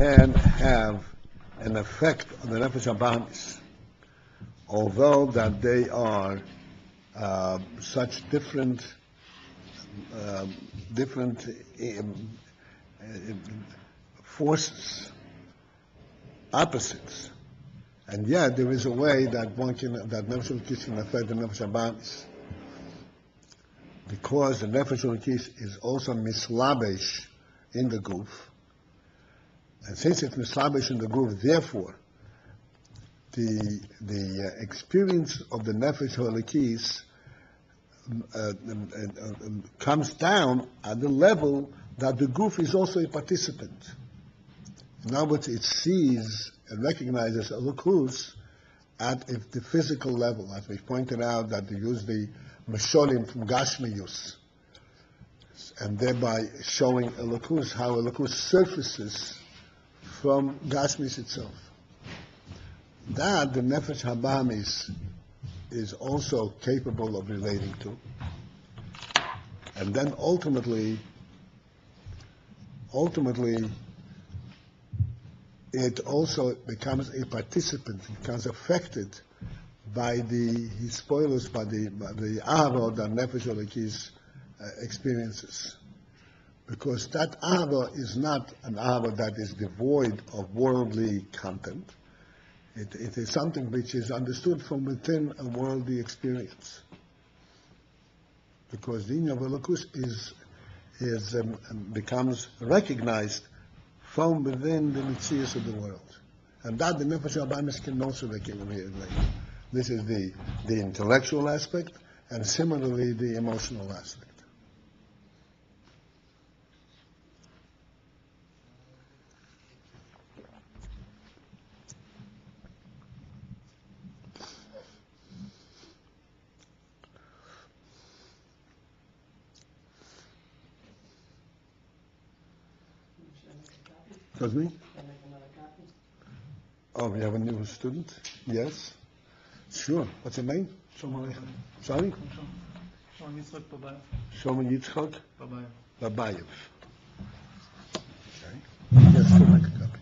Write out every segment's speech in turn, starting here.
can have an effect on the nefesh habahamis, although that they are such different forces, opposites, and yet there is a way that that nefesh elokis can affect the nefesh habahamis, because the nefesh elokis is also mislabesh in the guf, and since it's mislabesh in the guf, therefore the experience of the nefesh elokis comes down at the level that the guf is also a participant. In other words, it sees and recognizes elokus at the physical level, as we pointed out, that they use the masholim from Gashmiyus, and thereby showing elokus, how elokus surfaces from Gashmis itself. That the nefesh habahamis is also capable of relating to, and then ultimately it also becomes a participant, becomes affected by the spoilers, by the ahava that nefesh elokis experiences, because that ahava is not an ahava that is devoid of worldly content. It is something which is understood from within a worldly experience, because the inyan of elokus becomes recognized from within the mitzias of the world, and that the nefesh habahamis can also recognize. This is the intellectual aspect, and similarly the emotional aspect. Excuse me? Oh, we have a new student? Yes? Sure. What's your name? Sorry? Shlomo Yitzchak Babayev. Okay. Yes, to make a copy.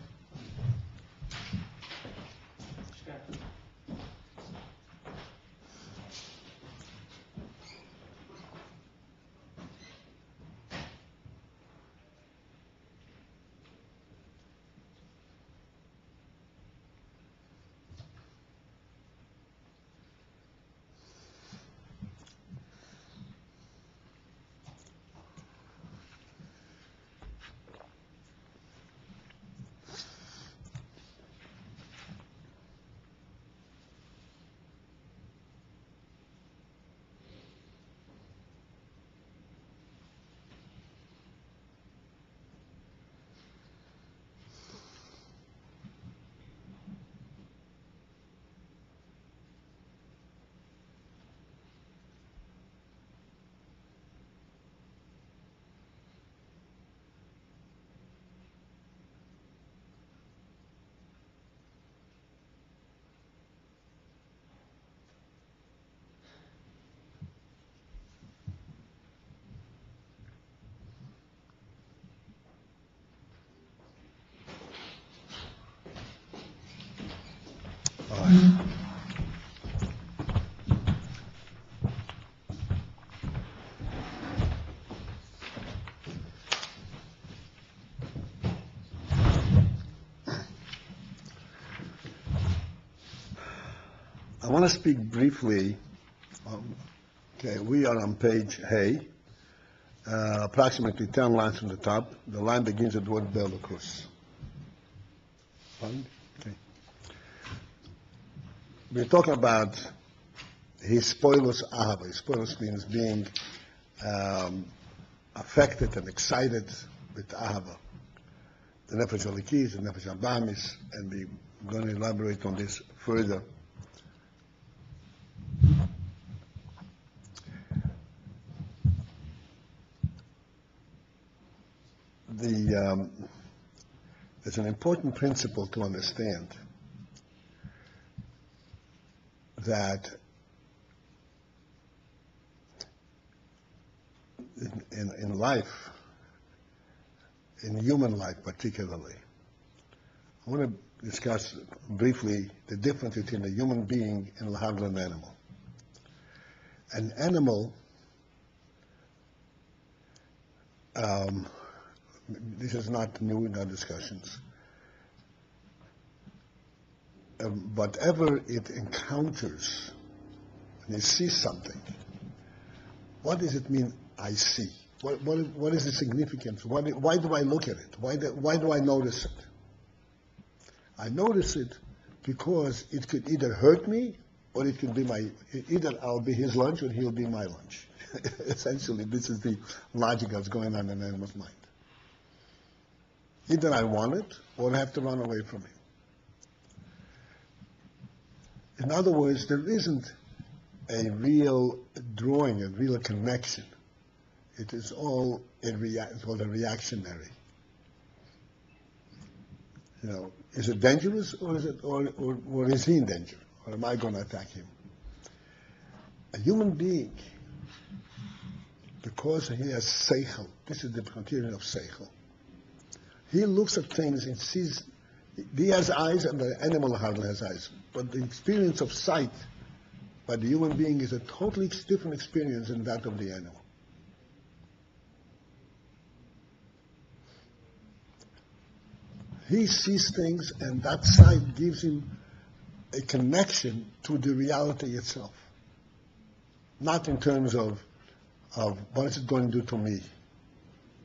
I want to speak briefly. Okay, we are on page Hay, approximately 10 lines from the top. The line begins with the word Be'elokus. Fine? Okay. We're talking about his spoilers ahava. His spoilers means being affected and excited with ahava. The nefesh elokis, the nefesh habahamis, and we're going to elaborate on this further. There's an important principle to understand, that in life, in human life particularly, I want to discuss briefly the difference between a human being and an animal. An animal, this is not new in our discussions, whatever it encounters, when it sees something, what does it mean, I see? What is the significance? Why do I look at it? Why do I notice it? I notice it because it could either hurt me or it could be either I'll be his lunch or he'll be my lunch. Essentially, this is the logic that's going on in an animal's mind. Either I want it or I have to run away from him. In other words, there isn't a real drawing, a real connection. It is all it's called a reactionary. You know, is it dangerous or is he in danger? Or am I going to attack him? A human being, because he has seichel, this is the criterion of seichel. He looks at things and sees, he has eyes and the animal hardly has eyes. But the experience of sight by the human being is a totally different experience than that of the animal. He sees things and that sight gives him a connection to the reality itself. Not in terms of what is it going to do to me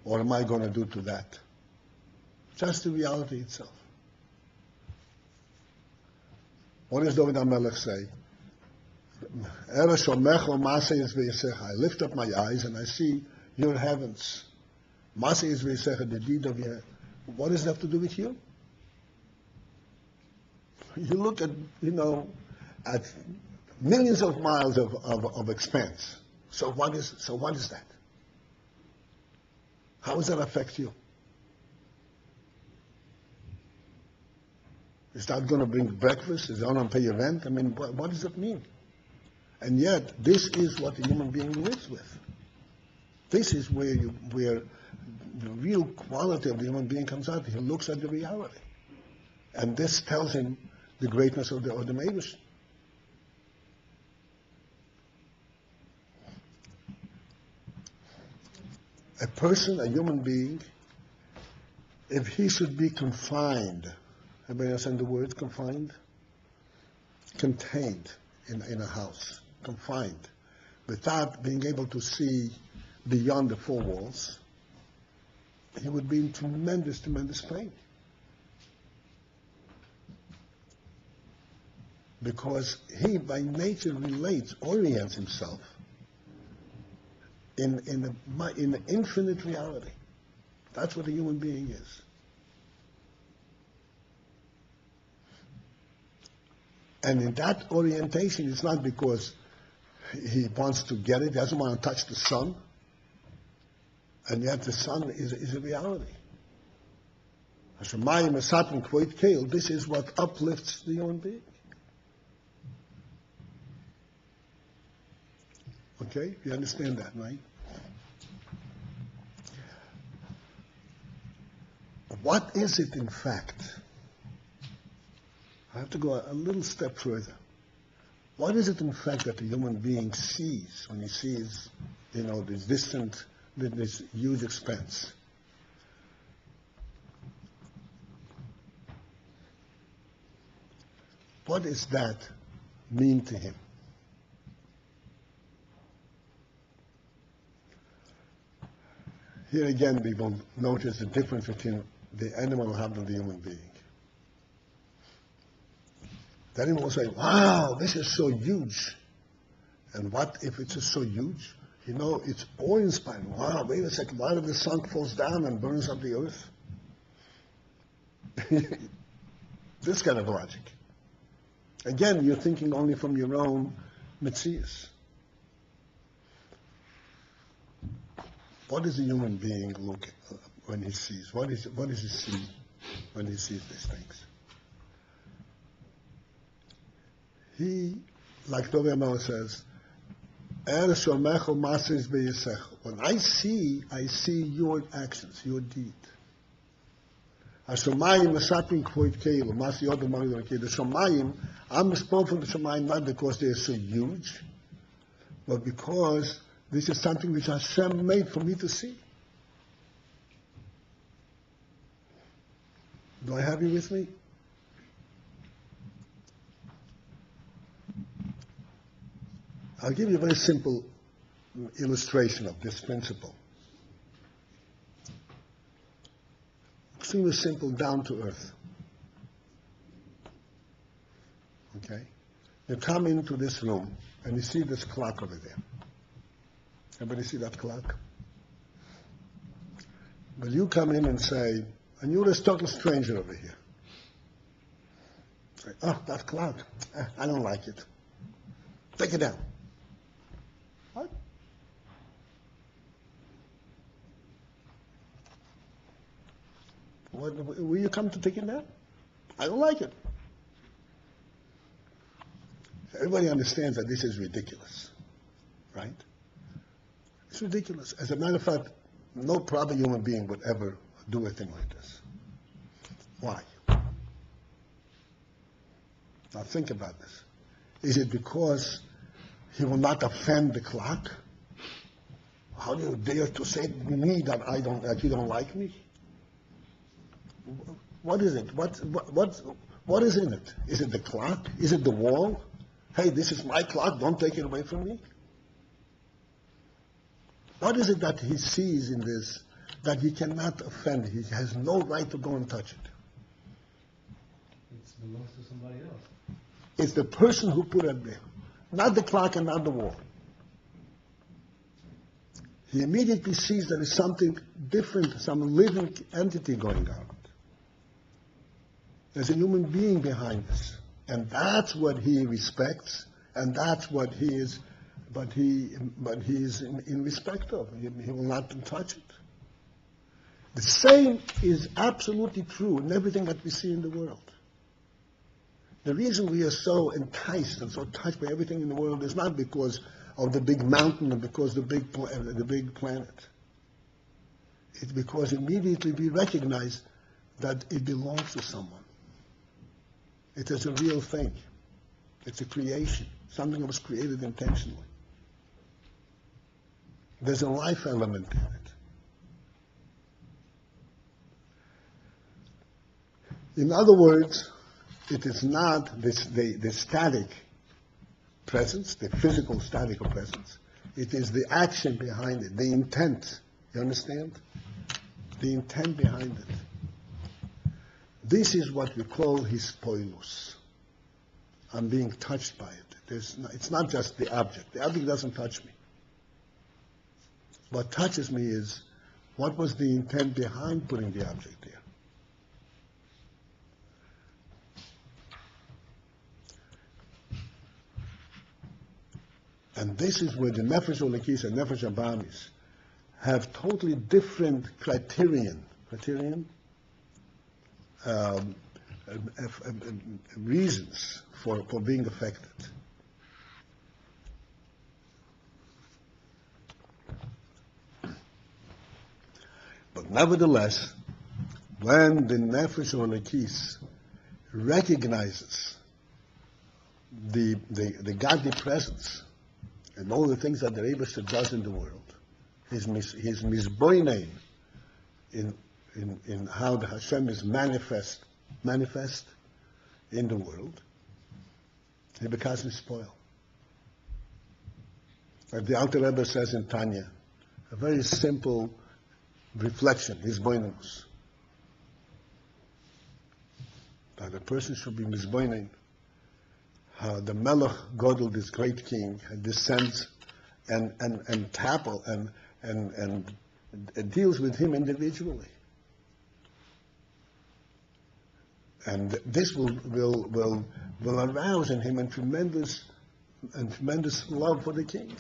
or am I going to do to that. Just the reality itself. What does David HaMelech say? I lift up my eyes and I see your heavens. The deed of your. What does that have to do with you? You look at, at millions of miles of expanse. So what is that? How does that affect you? Is that going to bring breakfast? Is that going to pay your rent? I mean, what does it mean? And yet, this is what a human being lives with. This is where the real quality of the human being comes out. He looks at the reality. And this tells him the greatness of the Meibush. A person, a human being, if he should be confined, everybody understand the word confined? Contained in a house, confined, without being able to see beyond the four walls, he would be in tremendous, tremendous pain. Because he, by nature, orients himself in the infinite reality. That's what a human being is. And in that orientation, it's not because he wants to get it, he doesn't want to touch the sun, and yet the sun is a reality. This is what uplifts the human being. Okay? You understand that, right? What is it in fact? I have to go a little step further. What is it in fact that the human being sees when he sees, this huge expanse? What does that mean to him? Here again, we will notice the difference between the animal and the human being. The animal will say, wow, this is so huge. And what if it's just so huge? It's awe-inspiring. Wow, wait a second, what if the sun falls down and burns up the earth? This kind of logic. Again, you're thinking only from your own metzias. What does a human being look at when he sees? What does he see when he sees these things? He, like David HaMelech says, when I see your actions, your deed. Hashomayim Masapin Kvoit Keilu, Mas Yodam Magdal Keilu. The Shomayim, I'm responsible for the Shomayim not because they're so huge, but because this is something which Hashem made for me to see. Do I have you with me? I'll give you a very simple illustration of this principle. Extremely simple, down to earth. Okay? You come into this room and you see this clock over there. Everybody see that clock? But you come in and say, and you're a total stranger over here. Say, oh, that clock, I don't like it. Take it down. What? Will you come to take it down? I don't like it. Everybody understands that this is ridiculous, right? It's ridiculous. As a matter of fact, no proper human being would ever do a thing like this. Why? Now think about this. Is it because he will not offend the clock? How do you dare to say to me that you don't like me? What is it? What is in it? Is it the clock? Is it the wall? Hey, this is my clock, don't take it away from me. What is it that he sees in this that he cannot offend? He has no right to go and touch it. It belongs to somebody else. It's the person who put it there, not the clock and not the wall. He immediately sees there is something different, some living entity going on. There's a human being behind this. And that's what he respects, and that's what he is, but he is in respect of. He will not touch it. The same is absolutely true in everything that we see in the world. The reason we are so enticed and so touched by everything in the world is not because of the big mountain and because the big planet. It's because immediately we recognize that it belongs to someone. It is a real thing. It's a creation, something that was created intentionally. There's a life element in it. In other words, it is not the static presence, the physical static presence. It is the action behind it, the intent. You understand? The intent behind it. This is what we call his poilus. I'm being touched by it. It's not just the object. The object doesn't touch me. What touches me is what was the intent behind putting the object there. And this is where the Nefesh Olekis and Nefesh Abamis have totally different reasons for being affected. But nevertheless, when the Nefesh Olekis recognizes the godly presence and all the things that the Rebbe does in the world, his misboinein in how the Hashem is manifest in the world, he becomes mispoiled. Like the Alter Rebbe says in Tanya, a very simple reflection, his boinus, that a person should be misboinein, how the Melech Godel, this great king, descends and tackle and deals with him individually. And this will arouse in him a tremendous love for the king.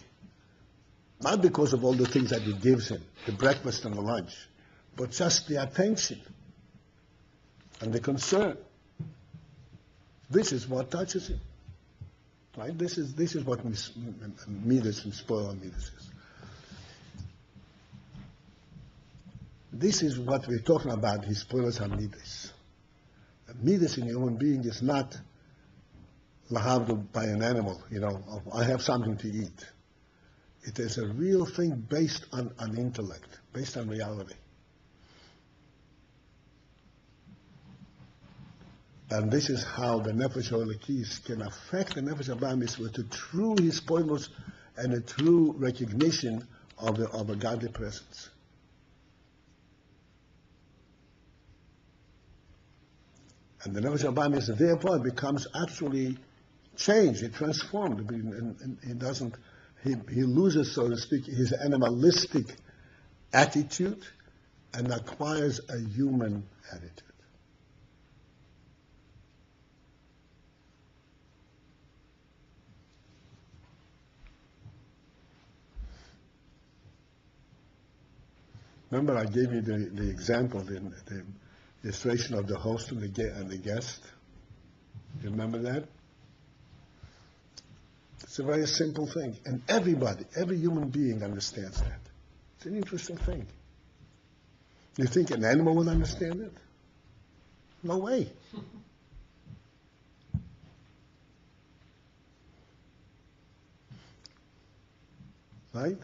Not because of all the things that he gives him, the breakfast and the lunch, but just the attention and the concern. This is what touches him. Right? This is what Midas and spoil Midas is. This is what we're talking about, his spoilers and midas. Midas in a human being is not lahavdu by an animal, I have something to eat. It is a real thing based on intellect, based on reality. And this is how the Nefesh HaElokis can affect the Nefesh HaBahamis with a true hispoilus and a true recognition of a godly presence. And the Nefesh HaBahamis therefore becomes actually changed, it transformed, and he loses, so to speak, his animalistic attitude and acquires a human attitude. Remember I gave you the example, the illustration of the host and the guest? You remember that? It's a very simple thing. And every human being understands that. It's an interesting thing. You think an animal would understand it? No way. Right?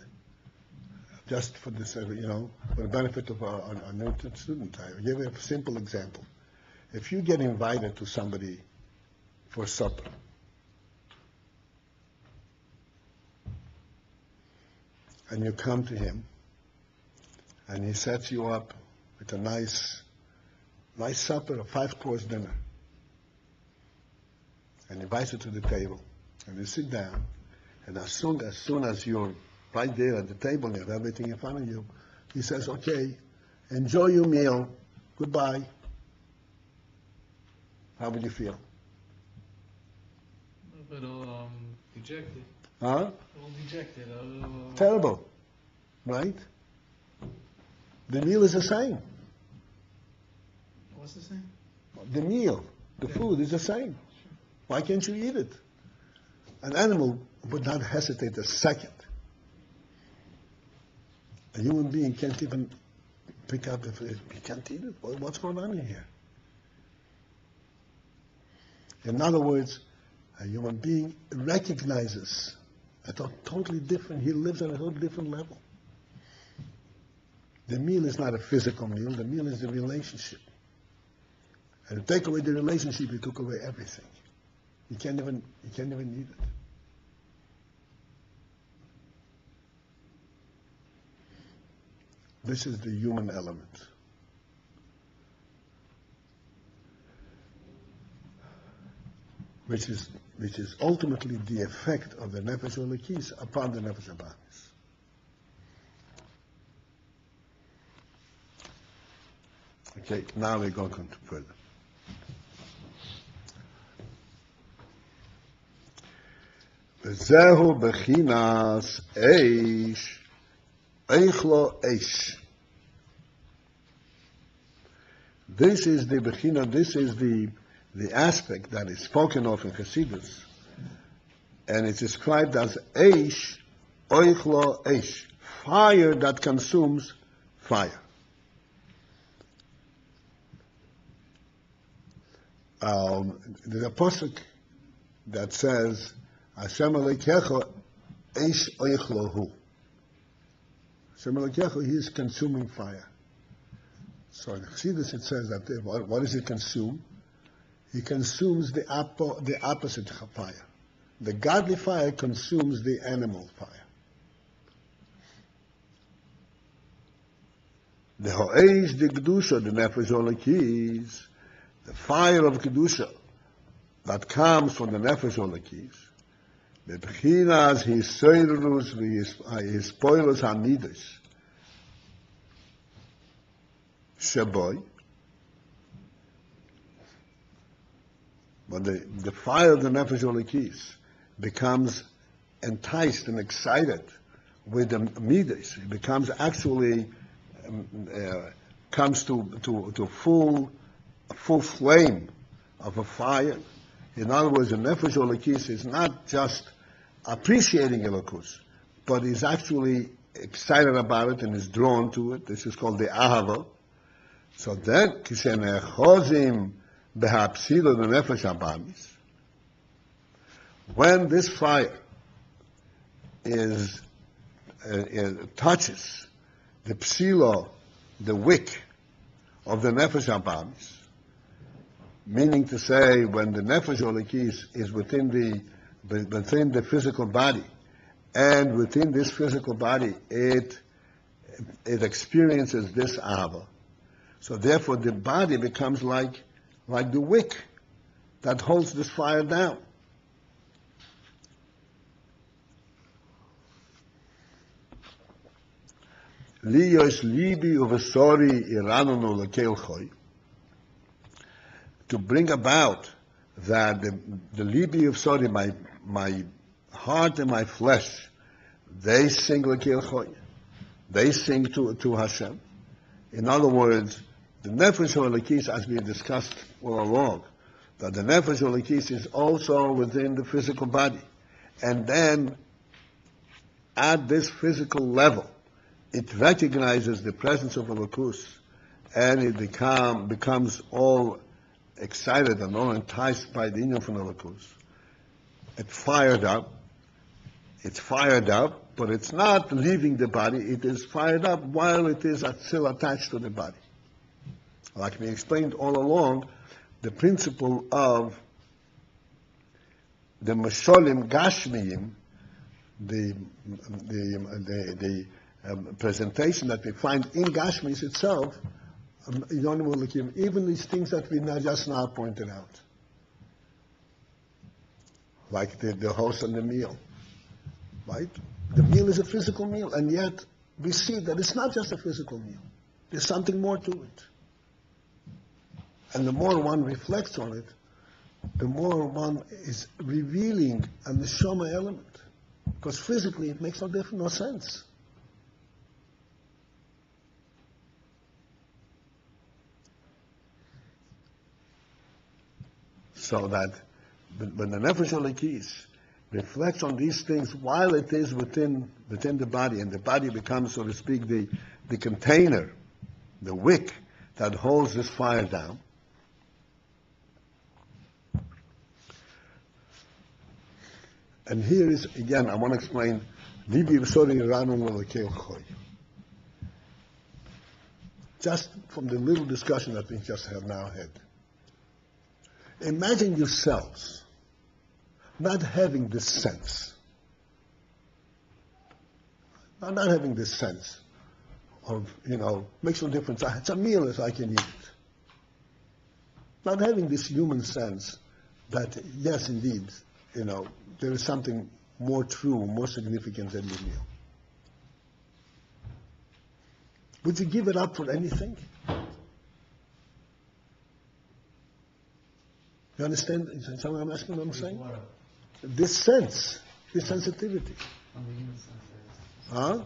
Just for this, for the benefit of our new student, I give you a simple example. If you get invited to somebody for supper, and you come to him, and he sets you up with a nice supper, a 5-course dinner, and invites you to the table, and you sit down, and as soon as you're right there at the table, you have everything in front of you, he says, okay, enjoy your meal, goodbye. How would you feel? A little dejected. Huh? A little dejected. Terrible, right? The meal is the same. What's the same? The meal, the food is the same. Why can't you eat it? An animal would not hesitate a second. A human being can't even pick up if he can't eat it. What's going on in here? In other words, a human being recognizes a totally different, he lives on a totally different level. The meal is not a physical meal, the meal is the relationship. And to take away the relationship, you took away everything. You can't even eat it. This is the human element. Which is ultimately the effect of the Nefesh HaElokis upon the Nefesh HaBahamis. Okay, now we go further. Zehu bechinas eish, eichlo eish. This is the bechina, this is the aspect that is spoken of in Chassidus, and it's described as eish, oichlo eish, fire that consumes fire. There's a pasuk that says, Hashem Elokecha eish oichlohu. Hashem Elokecha, he is consuming fire. So in Chassidus it says that what does it consume? He consumes the opposite fire. The godly fire consumes the animal fire. The ho'eish the kedusha, the nefesh HaElokis, the fire of kedusha that comes from the nefesh HaElokis, the bechinas his seirus, his spoilers hamidas, sheboy. But the fire of the Nefesh HaElokis becomes enticed and excited with the midas. It becomes actually, comes to full flame of a fire. In other words, the Nefesh HaElokis is not just appreciating Elokus, but is actually excited about it and is drawn to it. This is called the ahava. So then, כשנאחוזים בהפסידו לנפש הבאמיס, when this fire touches the psilo, the wick of the nefesh habamis, meaning to say, when the nefesh olikis is within the physical body, and within this physical body, it experiences this ahava. So therefore, the body becomes like the wick that holds this fire down. To bring about that the libi of sori, my heart and my flesh, they sing l'keil choy. They sing to Hashem. In other words, the nefesh olikis, as we discussed all along, that the nefesh olikis is also within the physical body, and then at this physical level, it recognizes the presence of Elokus, and it becomes all excited and all enticed by the inyan from Elokus. It's fired up, but it's not leaving the body, it is fired up while it is still attached to the body. Like we explained all along, the principle of the Masholim Gashmiyim, the presentation that we find in Gashmis itself, even these things that we just now pointed out, like the host and the meal, right? The meal is a physical meal, and yet we see that it's not just a physical meal. There's something more to it. And the more one reflects on it, the more one is revealing a neshama element. Because physically it makes no sense. So that when the nefesh olikis reflects on these things while it is within the body, and the body becomes, so to speak, the container, the wick that holds this fire down, and here is, again, I want to explain, just from the little discussion that we just have now had. Imagine yourselves not having this sense. Not having this sense of, makes no difference. It's a meal as I can eat it. Not having this human sense that, yes, indeed, there is something more true, more significant than the meal. Would you give it up for anything? You understand? Someone I'm asking what I'm saying? This sense, this sensitivity. On the human senses. Huh?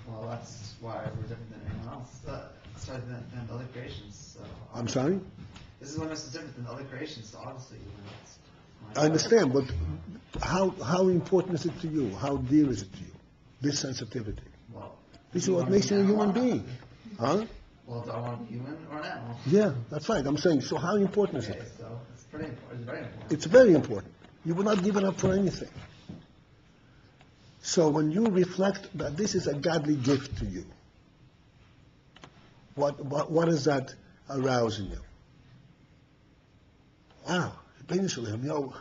Well, that's why we're different than anyone else. Sorry, than other creations. So, I'm sorry? This is what makes us different than other creations, so obviously, I understand, but how important is it to you? How dear is it to you? This sensitivity. Well, this is what makes you a human being. Huh? Well, do I want to be human or an animal? Yeah, that's right. I'm saying, so how important is Okay, it? so it's pretty important. It's very important. It's very important. You will not give it up for anything. So when you reflect that this is a godly gift to you, what does that arouse in you? Wow,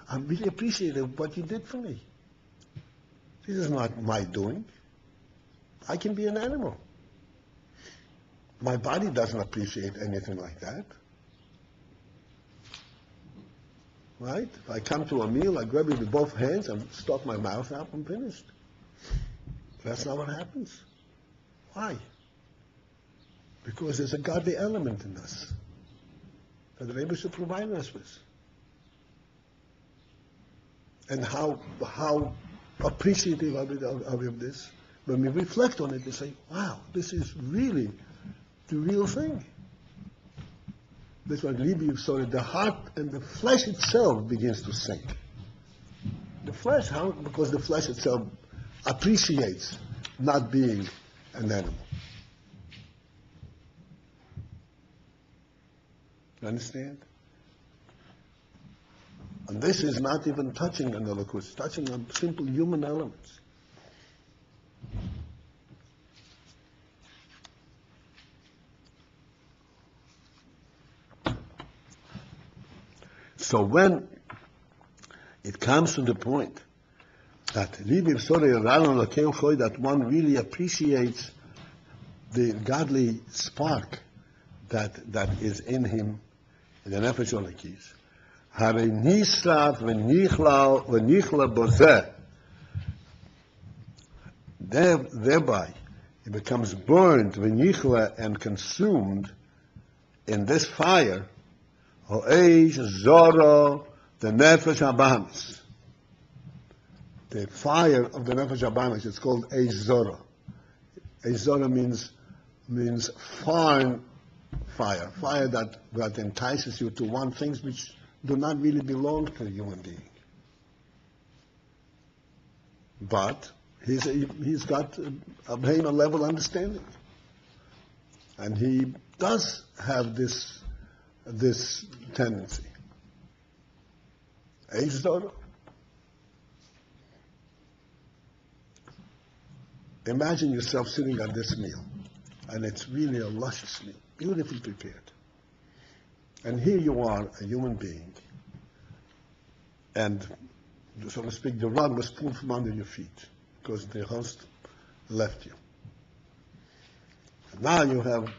I'm really appreciative of what you did for me. This is not my doing. I can be an animal. My body doesn't appreciate anything like that. Right? If I come to a meal, I grab it with both hands and stuff my mouth out and finished. That's not what happens. Why? Because there's a godly element in us that the Rebbe should provide us with. And how appreciative of this. When we reflect on it, we say, wow, this is really the real thing. That's what Rabbi said, the heart and the flesh itself begins to sink. The flesh, how? Because the flesh itself appreciates not being an animal. You understand? And this is not even touching on the Elokus, it's touching on simple human elements. So when it comes to the point that that one really appreciates the godly spark that is in him, in the Nefesh Olekis, הרי נשרף ונכלה בזה. Thereby, it becomes burned, v'nichla, and consumed in this fire, ho'eish zoro, the nefesh habahamis. The fire of the nefesh habahamis, it's called eish zoro. Eish zoro means foreign fire that entices you to want things which do not really belong to a human being. But he's got a Bhema level understanding. And he does have this tendency. Eish Zoro. Imagine yourself sitting at this meal, and it's really a luscious meal, beautifully prepared. And here you are, a human being, and, so to speak, the rug was pulled from under your feet because the host left you. And now you have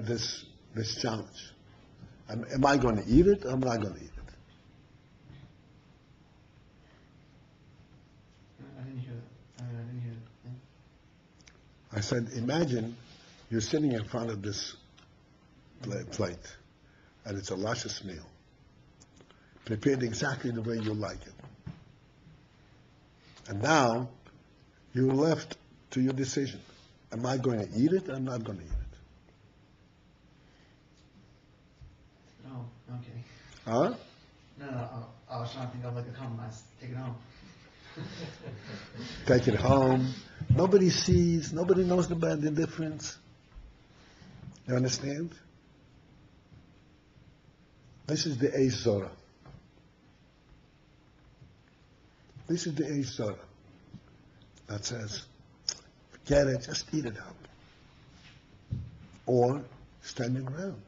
this challenge. Am I going to eat it or am I not going to eat it? I didn't hear that. I didn't hear that. I said, imagine you're sitting in front of this plate, and it's a luscious meal, prepared exactly the way you like it. And now, you're left to your decision. Am I going to eat it or am I not going to eat it? Oh, okay. Huh? No, I was trying to think of like a compromise. Take it home. Take it home. Nobody sees, nobody knows the difference. You understand? This is the Eish Zora. This is the Eish Zora that says, forget it, just eat it up. Or standing around.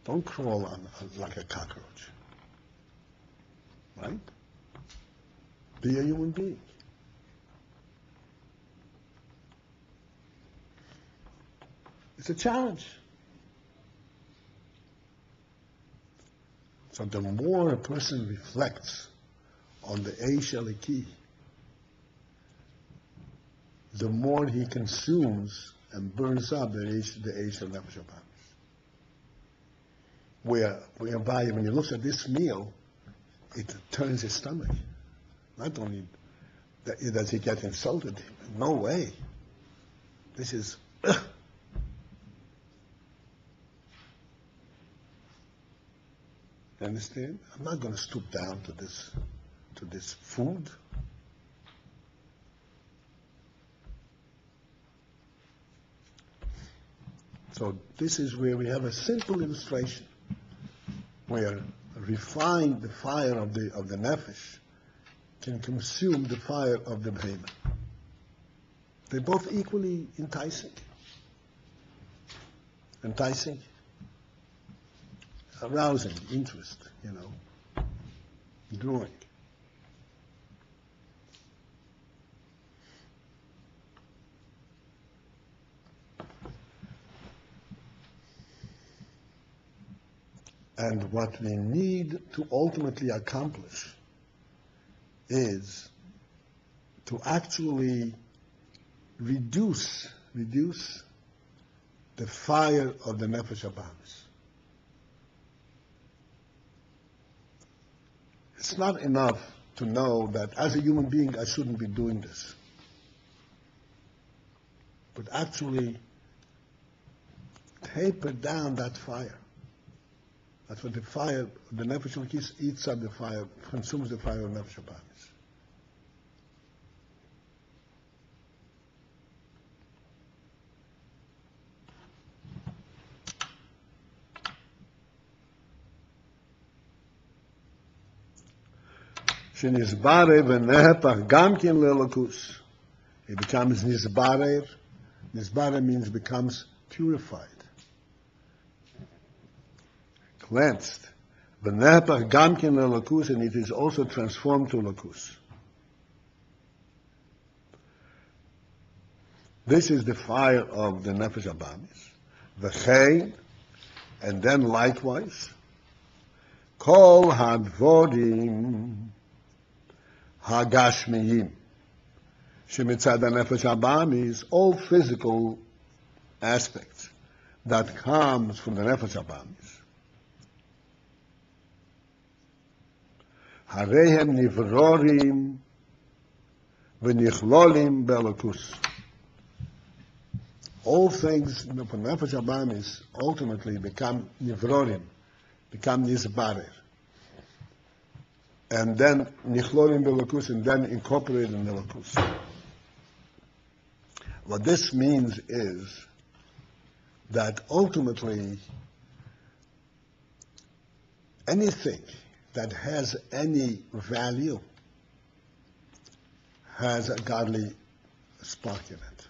Don't crawl on like a cockroach. Right? Be a human being. It's a challenge. So the more a person reflects on the Eish Eliki, the more he consumes and burns up the Eish of Nefesh HaBahamis. Whereby, when he looks at this meal, it turns his stomach. Not only does he get insulted, no way. This is... You understand? I'm not going to stoop down to this food. So this is where we have a simple illustration where refined the fire of the nefesh can consume the fire of the behemoth. They're both equally enticing. Arousing, interest, drawing. And what we need to ultimately accomplish is to actually reduce the fire of the Nefesh HaBahamis. It's not enough to know that as a human being I shouldn't be doing this. But actually taper down that fire. That's what the fire, the Nefesh HaLokis eats up the fire, consumes the fire of Nefesh HaBahamis. שנזברה ונהפך גם כן ללוקוס. He becomes nizbarer. Nizbarer means becomes purified, cleansed. ונהפך גם כן ללוקוס, and it is also transformed to lokus. This is the fire of the nefesh abamis. V'chein, and then likewise, kol hadvorim hagashmiyim. Shemitzad nefesh abamis, all physical aspects that comes from the nefesh abamis. Harehem nivrorim v'nichlolim be'elokus. All things from nefesh abamis ultimately become nivrorim, become nizbarer, and then nichlolim be'elokus, and then incorporated in the elokus. What this means is that ultimately anything that has any value has a godly spark in it.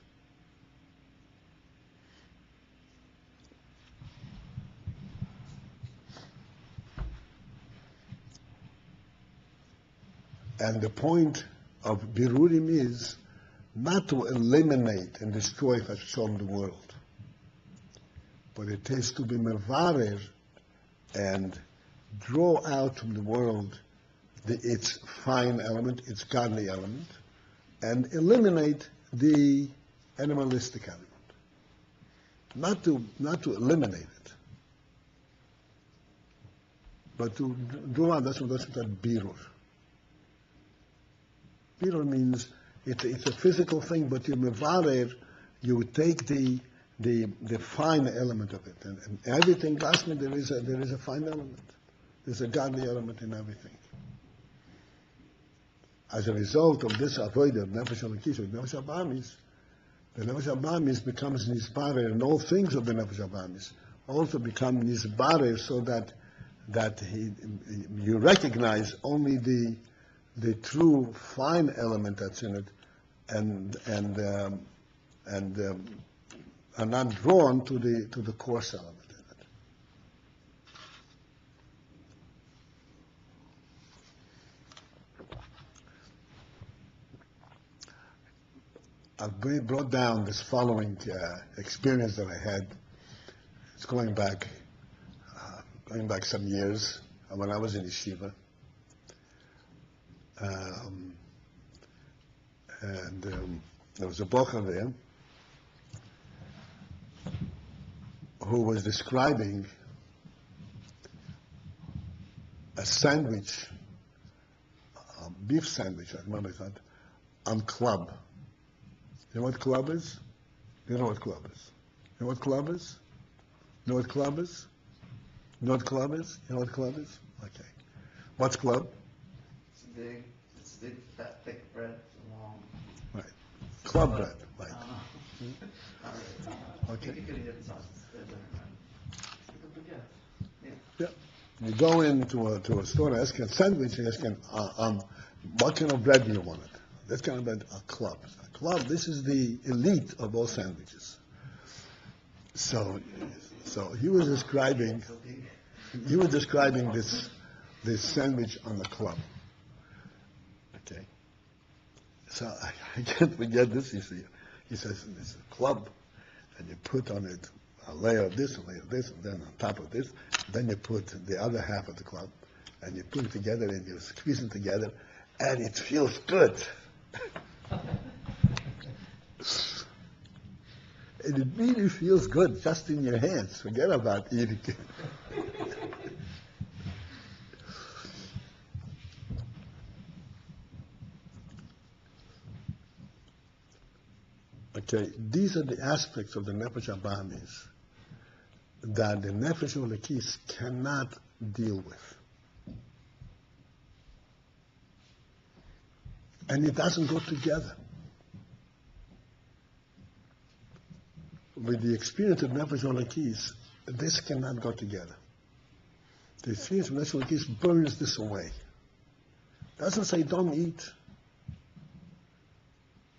And the point of Birurim is not to eliminate and destroy Hashem the world, but it is to be mevarer and draw out from the world its fine element, its godly element, and eliminate the animalistic element. Not to eliminate it, but to draw out. That's what birur. Birur means it's a physical thing, but you mevarer, you take the fine element of it, and everything. Last me, there is a fine element. There's a godly element in everything. As a result of this avodah of nefesh elokis, nefesh abamis, the nefesh abamis becomes nizbarer, and all things of the nefesh abamis also become nizbarer, so that you recognize only the true fine element that's in it, and are not drawn to the coarse element in it. I've brought down this following experience that I had. It's going back some years when I was in yeshiva. There was a bocher there who was describing a sandwich, a beef sandwich, I remember that, on club. You know what club is? You know what club is? You know what club is? You know what club is? You know what club is? You know what club is? Okay. What's club? It's big, fat, thick bread, long. Right. Club bread, right. Okay. You could eat different sauces. Yeah. You go into a store, ask a sandwich, and ask what kind of bread do you want? This kind of bread, a club. A club, this is the elite of all sandwiches. So he was describing this sandwich on the club. Okay. So I can't forget this. He says it's a club, and you put on it a layer of this, and then on top of this, then you put the other half of the club, and you put it together, and you squeeze it together, and it feels good. And it really feels good just in your hands. Forget about eating it. Okay, these are the aspects of the nefesh abamis that the nefesh elokis cannot deal with. And it doesn't go together. With the experience of nefesh elokis, this cannot go together. The experience of nefesh elokis burns this away. Doesn't say don't eat,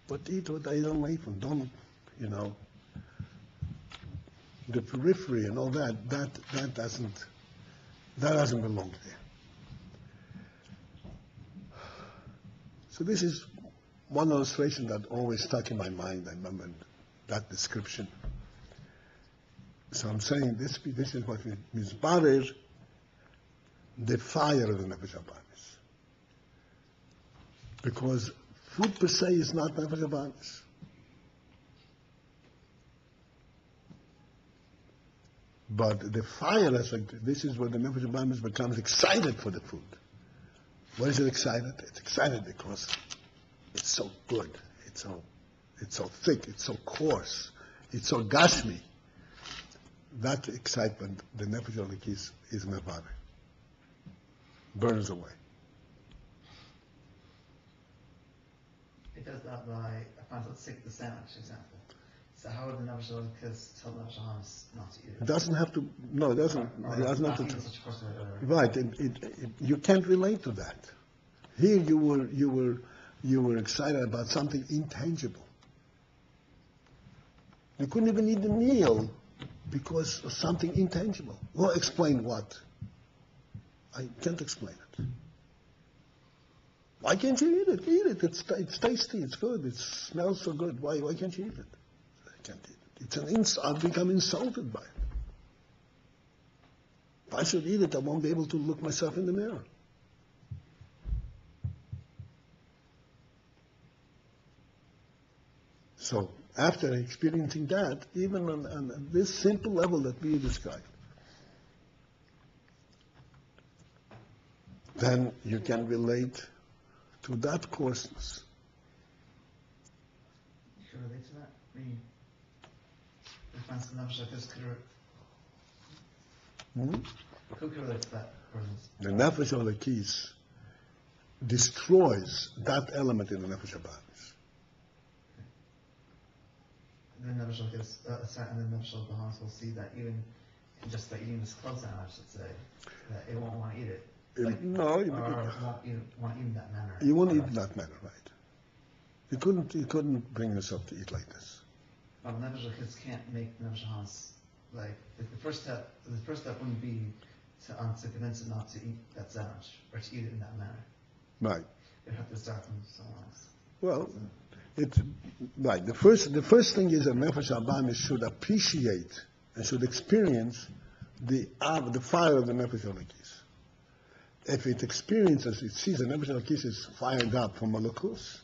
but eat what I don't like and don't, the periphery and all that doesn't belong there. So this is one illustration that always stuck in my mind. I remember that description. So I'm saying this is what means Barer, the fire of the Nefesh HaBahamis. Because food per se is not Nefesh HaBahamis. But the fire aspect, this is where the Nefesh HaBahamis becomes excited for the food. Why is it excited? It's excited because it's so good, it's so thick, it's so coarse, it's so gashmi. That excitement, the Nefesh HaLekis is mevarer. Burns away. It does that by, let's take the sandwich example. So how would the Nefesh HaLekis tell the Nefesh HaBahamis not to eat it? It doesn't have to, no, it doesn't have to. Such a coarse way, Right, you can't relate to that. Here you were excited about something intangible. You couldn't even eat the meal because of something intangible. Well, explain what? I can't explain it. Why can't you eat it? Eat it. It's tasty. It's good. It smells so good. Why can't you eat it? I can't eat it. It's an insult. I've become insulted by it. If I should eat it, I won't be able to look myself in the mirror. So after experiencing that, even on this simple level that we described, then you can relate to that coarseness. You can relate to that? I mean, if that's the Nefesh HaLekis who can relate to that? The Nefesh HaLekis destroys that element in the Nefesh HaBahamis. And then Nefesh HaLekis will see that even just by eating this club sandwich, let's say, that it won't want to eat it. No, or won't eat in that manner. You won't eat in that manner, right? You couldn't bring yourself to eat like this. But Nefesh HaLekis can't make Nefesh HaBahamis, like, the first step wouldn't be to convince it not to eat that sandwich, or to eat it in that manner. Right. You'd have to start from somewhere else. Well, it's right. The first thing is that Nefesh HaBahamis should appreciate and should experience the fire of the Nefesh HaLekis. If it experiences, it sees the Nefesh HaLekis is fired up from Malakus,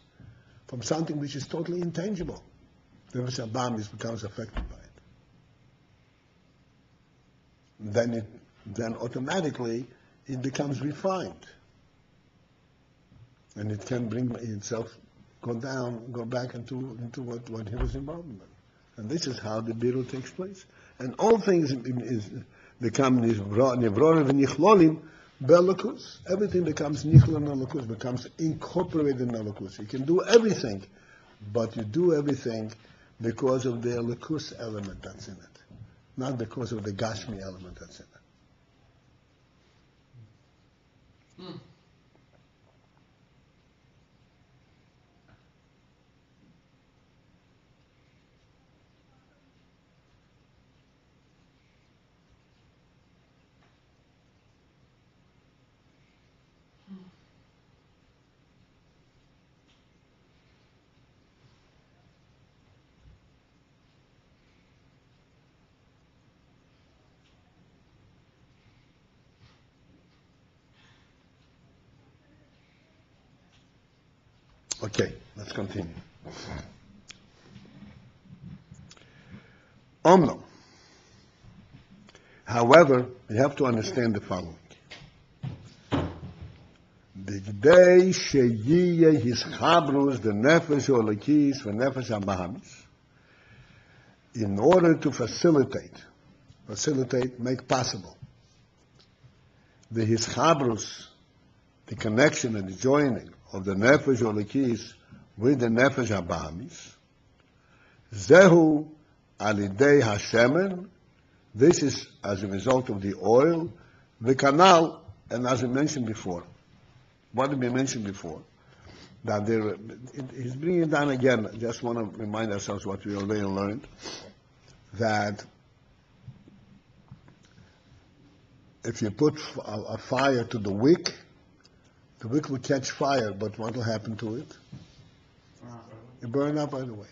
from something which is totally intangible, the Nefesh HaBahamis becomes affected by it. Then automatically it becomes refined, and it can bring itself go back into what he was involved in. And this is how the birur takes place. And all things become nivrorim and nichlolim be'alakus. Everything becomes nichlon alakus, becomes incorporated in alakus. You can do everything, but you do everything because of the alakus element that's in it, not because of the gashmi element that's in it. Okay, let's continue. Omno. However, we have to understand the following. B'gdei sheyiyeh hischabrus the nefesh HaLekis v'nefesh HaBahamis, in order to facilitate, make possible the hischabrus, the connection and the joining of the Nefesh HaLekis with the Nefesh HaBahamis, Zehu alidei hashemen, this is as a result of the oil, the canal, and as I mentioned before, what we mentioned before, that he's bringing it down again. I just want to remind ourselves what we already learned, that if you put a fire to the wick will catch fire, but what will happen to it? It burn up right away.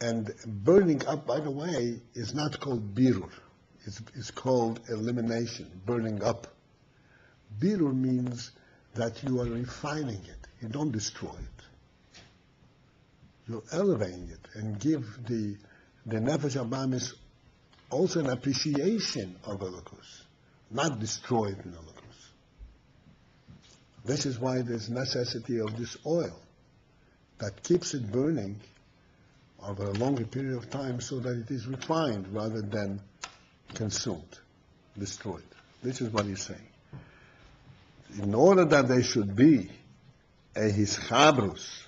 And burning up right away is not called birur. It's called elimination, burning up. Birur means that you are refining it. You don't destroy it. You're elevating it and give the Nefesh Abamis also an appreciation of Elokus, not destroy it in Elokus. This is why there's necessity of this oil that keeps it burning over a longer period of time so that it is refined rather than consumed, destroyed. This is what he's saying. In order that there should be a hischabrus,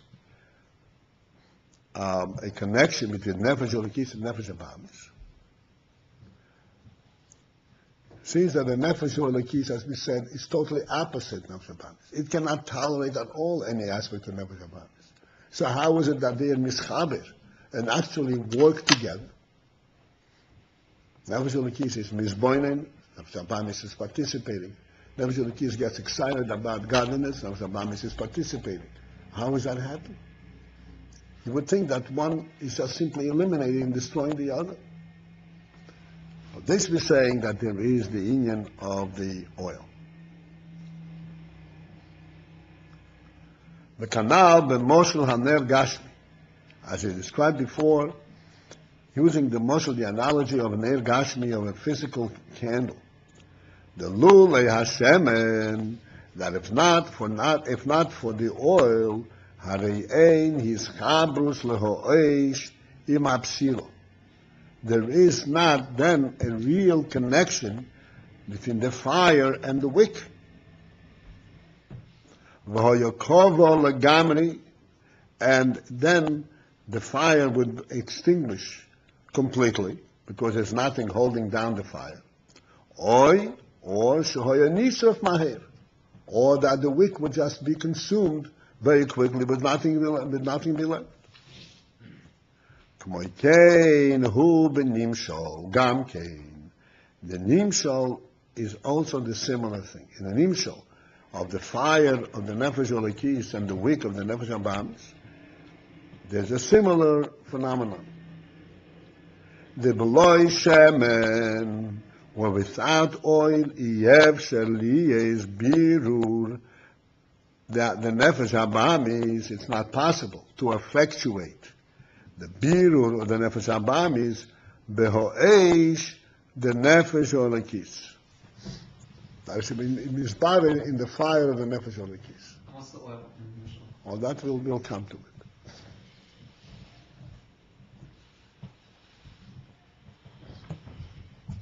a connection between Nefesh Elokis and Nefesh Abamis, seems that the Nefesh Elokis, as we said, is totally opposite Nefesh Abamis. It cannot tolerate at all any aspect of Nefesh Abamis. So how is it that they are mischaber and actually work together? Nefesh Elokis is misboinen, Nefesh Abamis is participating. Nefesh Elokis gets excited about godliness, Nefesh Abamis is participating. How is that happening? You would think that one is just simply eliminating and destroying the other. This we're saying that there is the union of the oil. The canal b'moshel haner gashmi, as I described before, using the moshel, the analogy of an ner gashmi, of a physical candle. The lulei hashemen, that if not for the oil, harei ein his chabrus lehoeish im hapsilo. There is not then a real connection between the fire and the wick. And then the fire would extinguish completely because there's nothing holding down the fire. Or that the wick would just be consumed very quickly with nothing be left. The nimshol is also the similar thing. In the nimshol of the fire of the Nefesh Elokis and the wick of the Nefesh Abamis, there's a similar phenomenon. The beloi shemen, where without oil, yev sheli is birur, that the Nefesh Abamis, it's not possible to effectuate the birur of the Nefesh Abamis, beho'eish, the Nefesh Elokis. That should be misbarred in the fire of the Nefesh Elokis. What's the oil? Oh, that we'll come to it.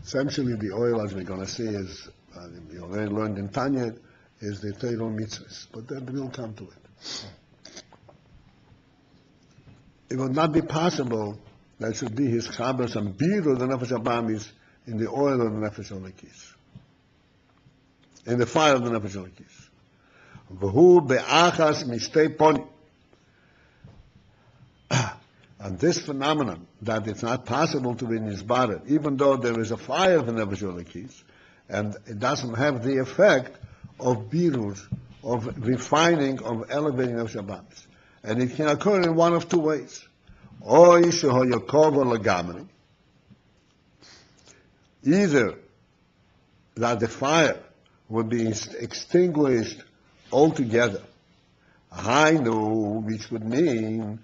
Essentially, the oil, as we're going to see, is, we already learned in Tanya, is the Torah mitzvahs. But then we'll come to it. It would not be possible that it should be his chabras and bir of the Nefesh Abamis in the oil of the Nefesh Elokis, in the fire of the Nefesh Elokis. V'hu be'achas mishtei poni. And this phenomenon, that it's not possible to be nisbared, even though there is a fire of the Nefesh Elokis, and it doesn't have the effect of birur, of refining, of elevating Nefesh Abamis. And it can occur in one of two ways. Either that the fire would be extinguished altogether, which would mean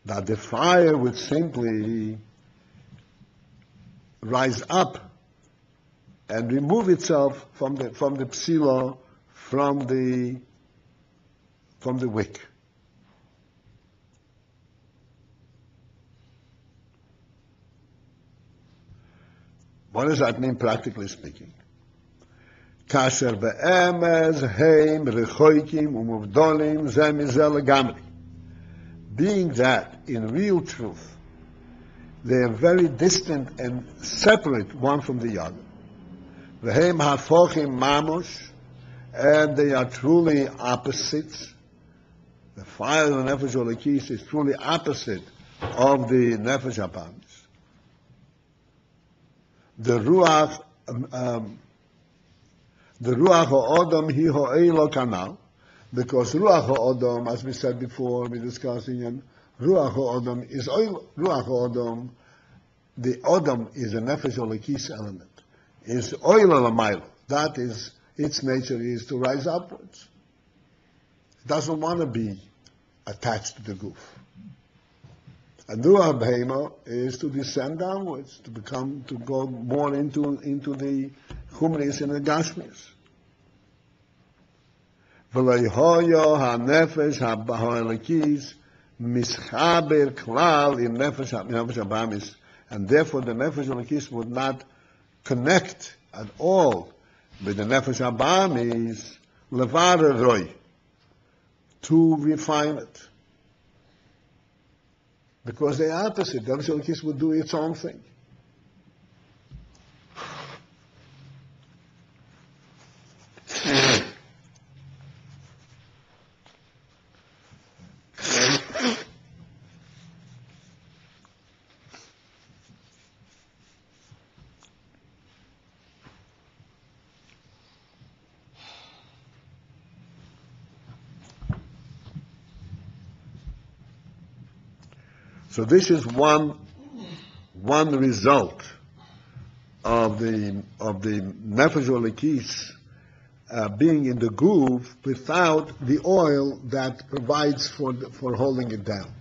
that the fire would simply rise up and remove itself from the psilo, from the wick. What does that mean, practically speaking? Kasher be'emez heim rechoikim umuvdolim zeh mizeh legamri. Being that, in real truth, They are very distant and separate one from the other. V'hem hafochim mamosh, and they are truly opposites. The fire of the Nefesh Elokis is truly opposite of the Nefesh Abamis. The Ruach Ha'odom hi ho'elo kanal, because Ruach Ha'odom, as we said before, we discussed in Ruach Ha'odom is oil. Ruach Ha'odom, the Odom is a Nefesh Elokis element. Is oil alamaylo. That is, its nature is to rise upwards. It doesn't want to be attached to the goof. And Ruach Behema is to descend downwards, to go more into the Chumris and the Gashmis. V'leihoyo ha-nefesh ha-elokis mischaber klal in nefesh abamis, and therefore the nefesh elokis would not connect at all with the nefesh abamis levar roy, to refine it, because they are opposite. The nefesh elokis would do its own thing. So this is one result of the nefesh elokis being in the goof without the oil that provides for holding it down.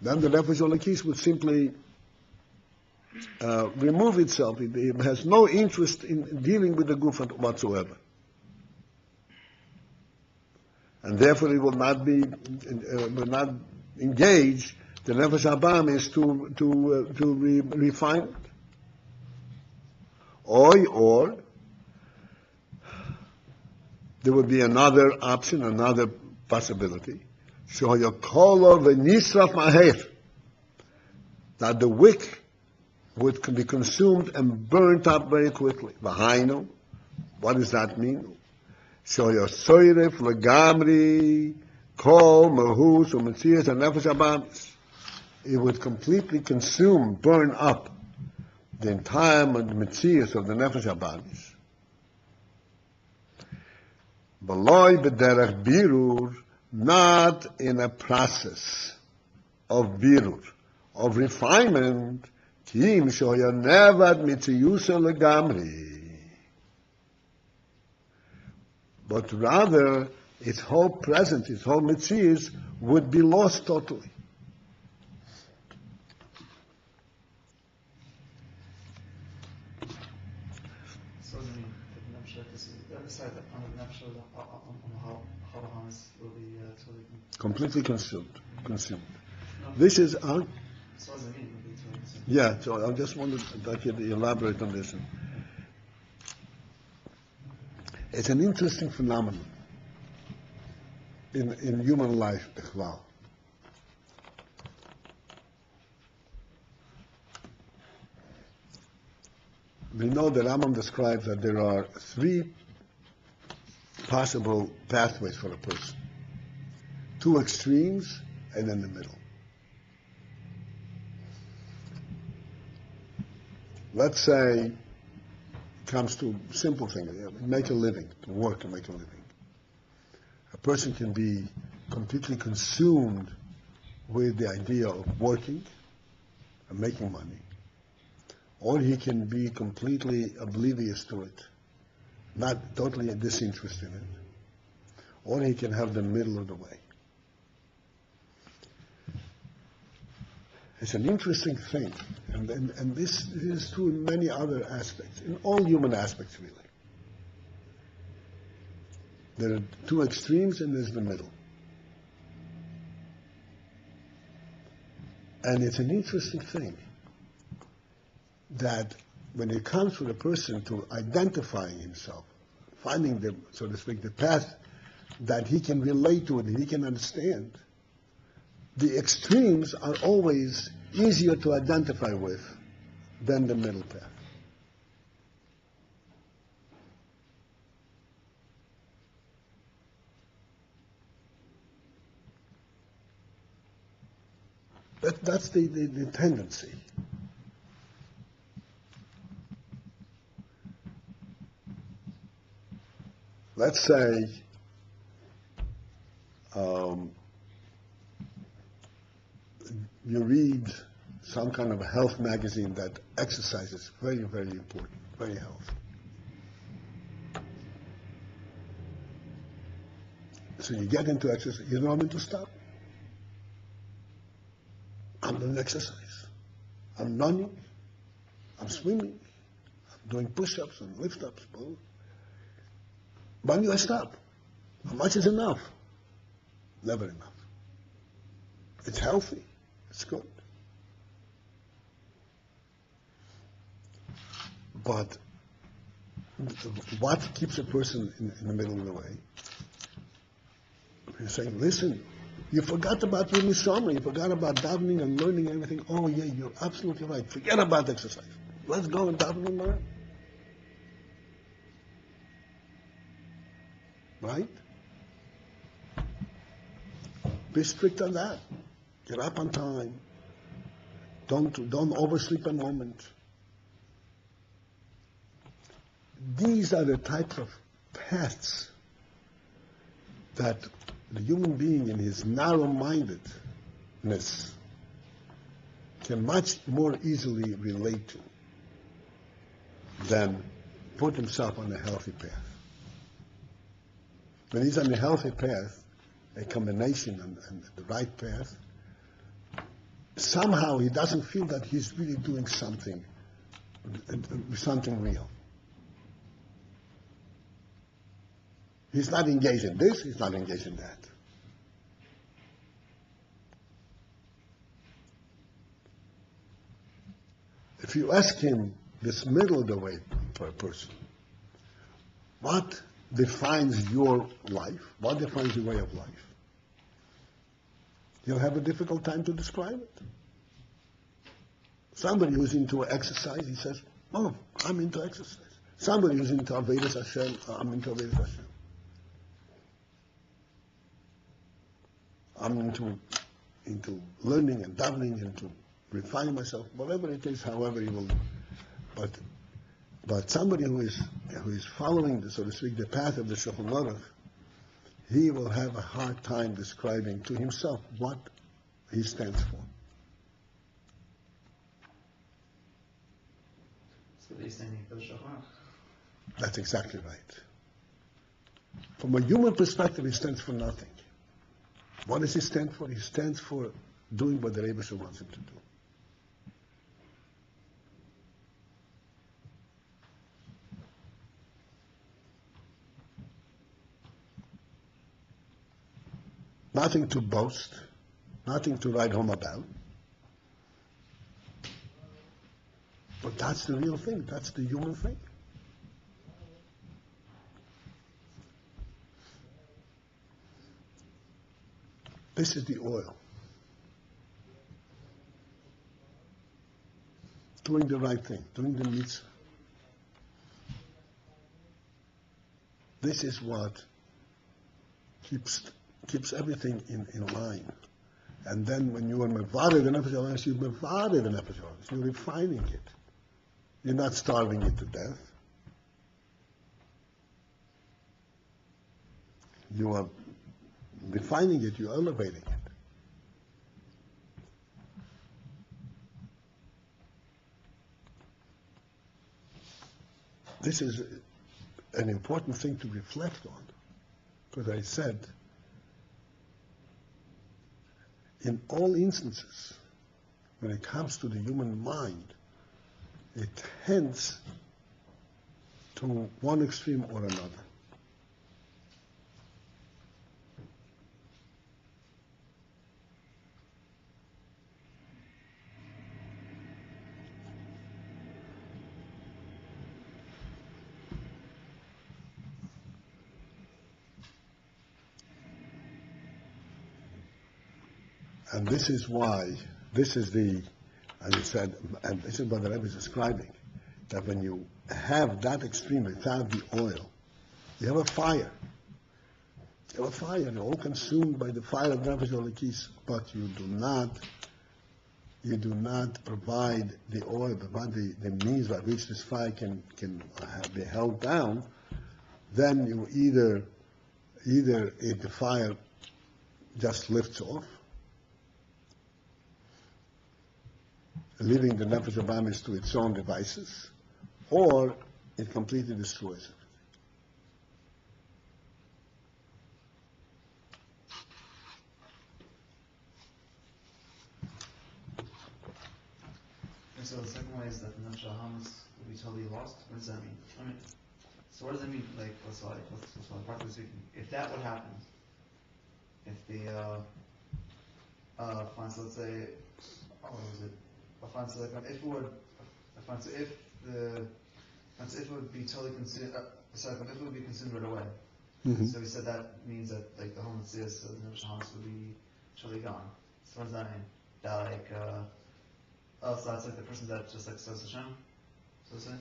Then the nefesh elokis would simply remove itself. It has no interest in dealing with the goof whatsoever, and therefore it will not engage the nefesh abamis to refine it. Or there would be another option, another possibility. That the wick would be consumed and burnt up very quickly. V'hainu, what does that mean? Shoyosoiref legamri kol mahus u'metzias and nefesh abamis. It would completely consume, burn up the entire metzias of the nefesh abamis. B'loi b'derech birur, not in a process of birur, of refinement, kim shoya nevad mitziyusa legamri, but rather its whole presence, its whole metzias would be lost totally. So the nefesh is the other side on the nefesh on how the harness will be totally Completely consumed. No. This is So what does it mean? Will be totally consumed? yeah. So I just wanted to elaborate on this. It's an interesting phenomenon in human life. Bichlal. We know that Rambam describes that there are three possible pathways for a person. Two extremes and in the middle. Let's say it comes to simple things, make a living, to work and make a living. A person can be completely consumed with the idea of working and making money, or he can be completely oblivious to it, not totally disinterested in it, or he can have the middle of the way. It's an interesting thing, and this is true in many other aspects, in all human aspects really. There are two extremes and there's the middle. And it's an interesting thing that when it comes to the person to identifying himself, finding the, so to speak, the path that he can relate to and he can understand, the extremes are always easier to identify with than the middle path. That's the tendency. Let's say you read some kind of a health magazine that exercise is very, very important, very healthy. So you get into exercise, you know I'm into stop. I'm doing exercise. I'm running. I'm swimming. I'm doing push-ups and lift-ups. When do I stop? How much is enough? Never enough. It's healthy. It's good. But what keeps a person in the middle of the way? You're saying, listen, you forgot about your neshama, you forgot about davening and learning everything. Oh yeah, you're absolutely right. Forget about exercise. Let's go and daven and learn. Right? Be strict on that. Get up on time. Don't oversleep a moment. These are the types of paths that the human being in his narrow-mindedness can much more easily relate to than put himself on a healthy path. When he's on a healthy path, a combination and the right path, somehow he doesn't feel that he's really doing something real. He's not engaged in this, he's not engaged in that. If you ask him this middle of the way for a person, what defines your life? What defines your way of life? You'll have a difficult time to describe it. Somebody who's into exercise, he says, oh, I'm into exercise. Somebody who's into Avodas Hashem, I'm into Avodas Hashem. I'm into learning and davening, into refining myself, whatever it is, however you will. But somebody who is following, so to speak, the path of the Shulchan Aruch, he will have a hard time describing to himself what he stands for. So they're standing for the Shulchan Aruch. That's exactly right. From a human perspective, he stands for nothing. What does he stand for? He stands for doing what the Rebbe wants him to do. Nothing to boast, nothing to write home about. But that's the real thing, that's the human thing. This is the oil. Doing the right thing, doing the mitzvah. This is what keeps everything in line. And then when you are mevared the nefesh habayis, you're mevared the nefesh habayis. You're refining it. You're not starving it to death. You are refining it, you're elevating it. This is an important thing to reflect on, because I said, in all instances, when it comes to the human mind, it tends to one extreme or another. And this is why, this is the And he said, and this is what the Rebbe is describing, that when you have that extreme without the oil, you have a fire. You have a fire, you're all consumed by the fire of Nefesh Elokis, but you do not provide the oil, provide the means by which this fire can be held down. Then you either if the fire just lifts off, leaving the Nefesh Abamis to its own devices, or it completely destroys it. And so the second way is that the Nefesh Hamas will be totally lost. What does that mean? So what does that mean? Like, let's practically speaking, if that would happen, if the let's say, what was it? If it would be totally consumed, if it would be consumed right away. Mm-hmm. So he said that means that like the homeless is, so the Nefesh Hamas would be totally gone. So what does that mean? That like, so that's like the person that just like says Hashem, so to say?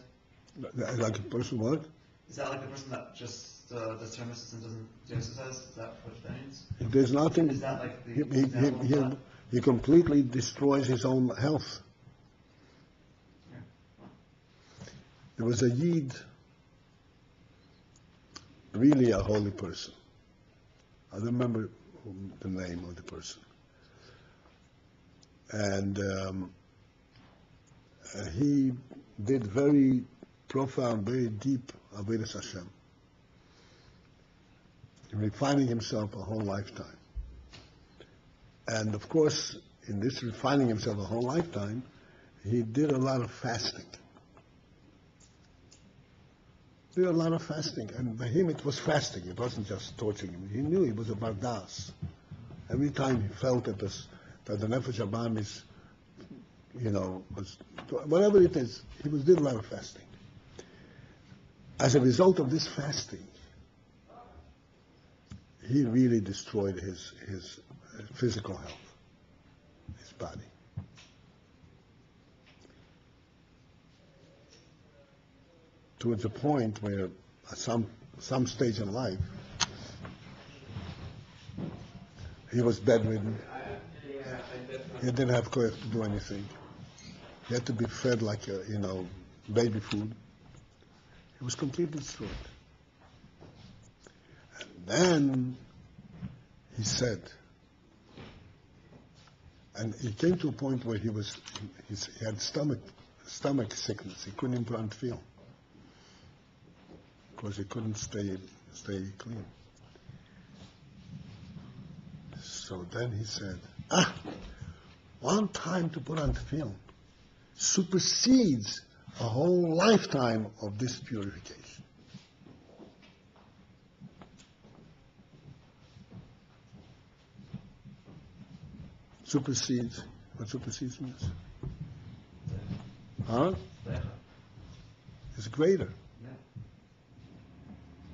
Like a person what? Is that like the person that just does termisis and doesn't do exercise? Is that what that means? There's nothing. Is that like the example of that? He completely destroys his own health. Yeah. There was a Yid, really a holy person. I don't remember the name of the person. And he did very profound, very deep Avodas Hashem, refining himself a whole lifetime. And of course, in this refining himself a whole lifetime, he did a lot of fasting. And by him it was fasting, it wasn't just torturing him. He knew he was a bardas. Every time he felt that the Nefesh Abamis, was, whatever it is, he did a lot of fasting. As a result of this fasting, he really destroyed his physical health, his body. Towards a point where at some stage in life, he was bedridden. He didn't have courage to do anything. He had to be fed like baby food. He was completely destroyed. And then he said, and he came to a point where he had stomach sickness. He couldn't even put on film because he couldn't stay clean. So then he said, one time to put on film supersedes a whole lifetime of this purification. Supersedes. What supersedes means? Huh? It's greater. Yeah.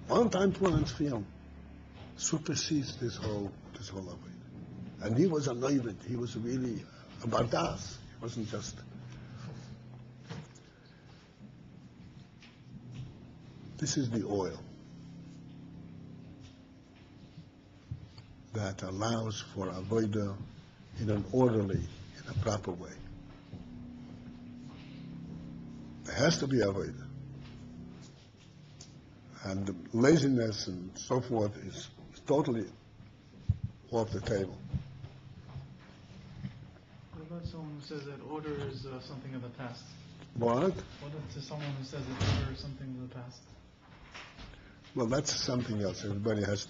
One time put on film supersedes this whole of it. And he was a noived. He was really a bardas. He wasn't just. This is the oil that allows for avodah in an orderly, in a proper way. There has to be avodah. And the laziness and so forth is totally off the table. What about someone who says that order is something of the past? What? What to someone who says that order is something of the past? Well, that's something else. Everybody has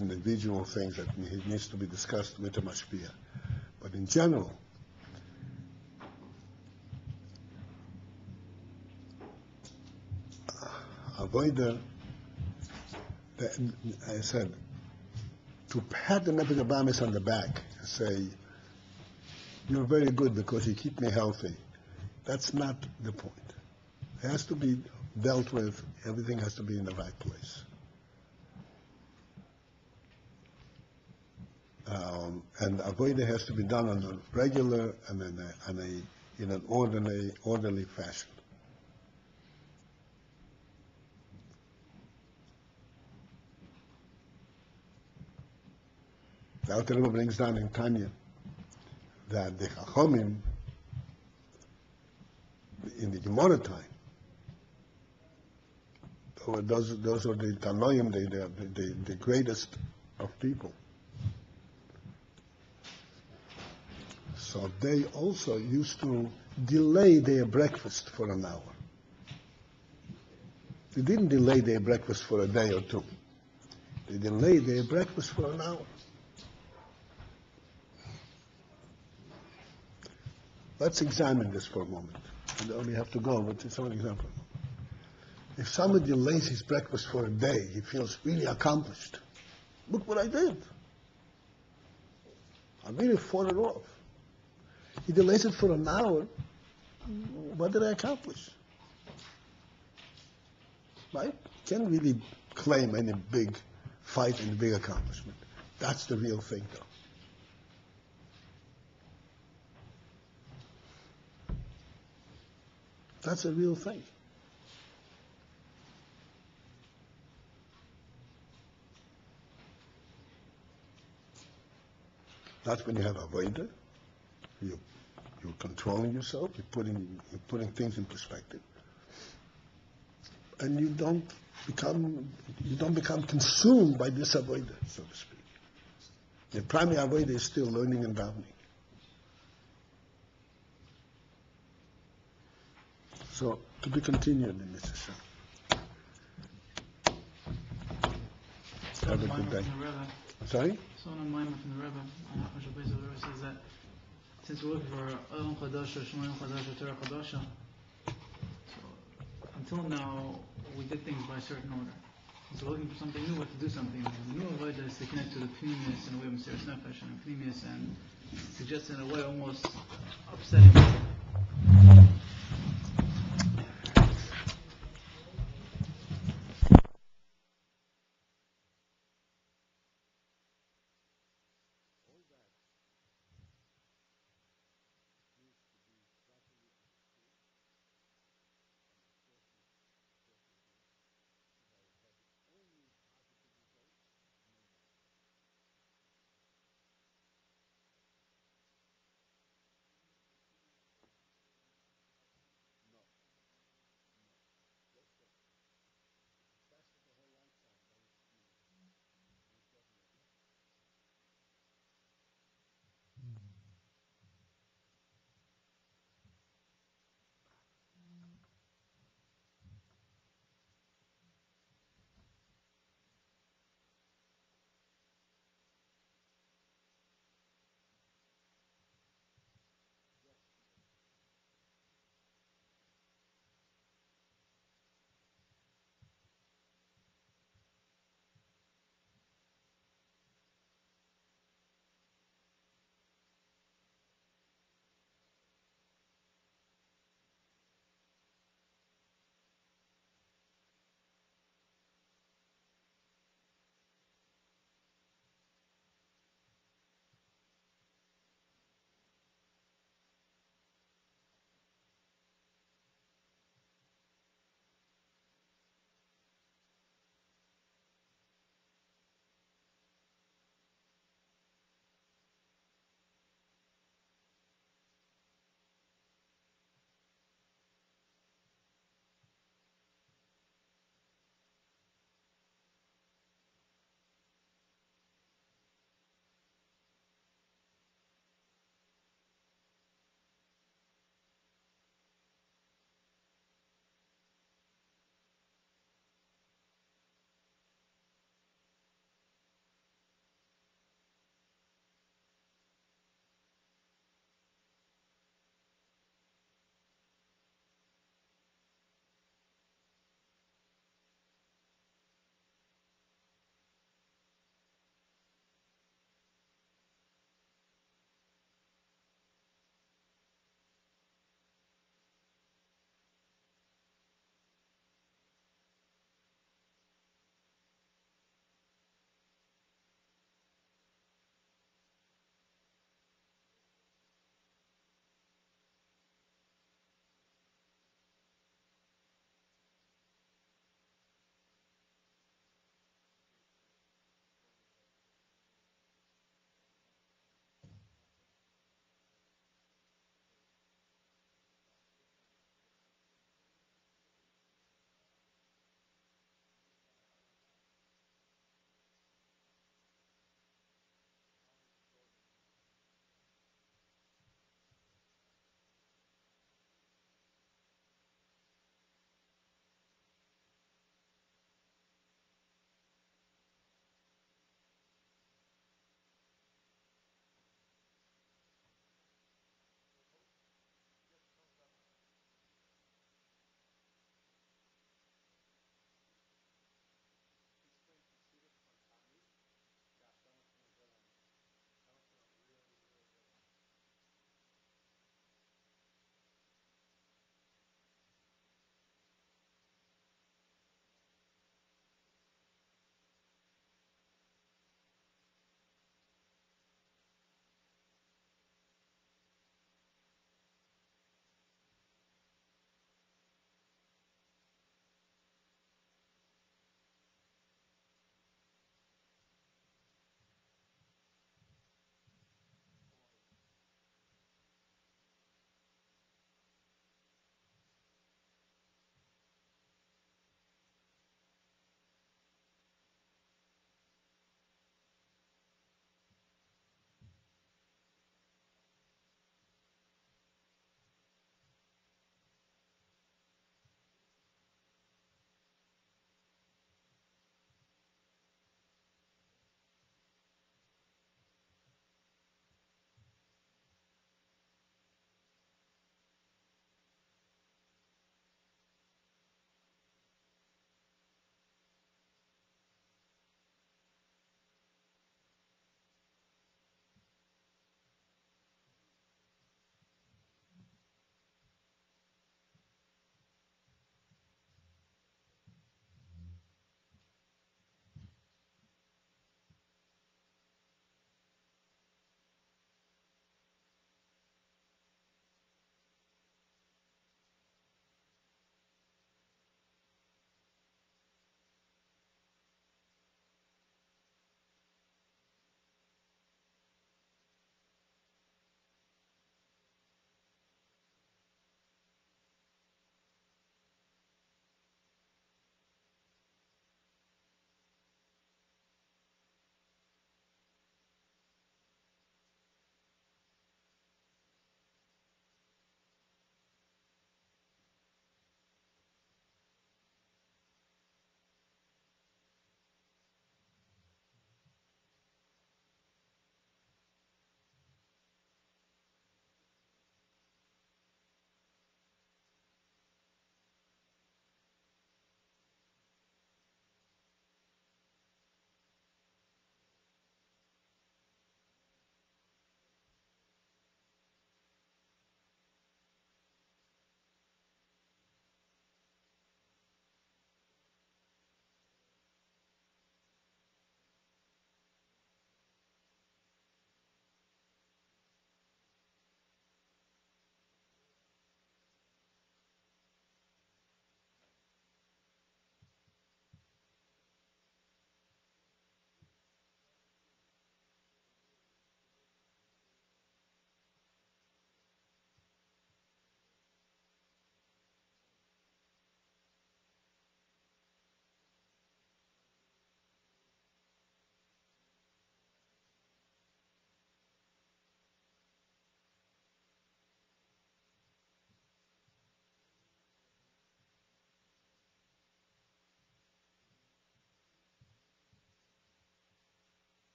individual things that needs to be discussed with the mashpia. But in general, avodah, I said, to pat the Nefesh Abamis on the back and say, you're very good because you keep me healthy. That's not the point. It has to be dealt with. Everything has to be in the right place. And avodah has to be done on a regular and in an orderly fashion. The Alter Rebbe brings down in Tanya that the Chachomim in the Gemara time, those are the Tanoim, the greatest of people. So they also used to delay their breakfast for an hour. They didn't delay their breakfast for a day or two. They delayed their breakfast for an hour. Let's examine this for a moment. We only have to go, but it's an example. If somebody delays his breakfast for a day, he feels really accomplished. Look what I did. I really fought it off. He delays it for an hour. What did I accomplish? Right? Can't really claim any big fight and big accomplishment. That's the real thing, though. That's a real thing. That's when you have avodah. You're controlling yourself. You're putting things in perspective, and you don't become consumed by this avodah, so to speak. The primary avodah is still learning and davening. So, to be continued in this session. Have a good day. Sorry? So on a MAAMAR from the REBBE, the REBBE says that since we're looking for Olam Chadasha, Shemaim Chadasha, Torah Chadasha, so until now we did things by a certain order. So we're looking for something new, we have to do something. The new avodah is to connect to the Pneumius in a way of Mesiras Nefesh and Pneumius, and suggests in a way almost upsetting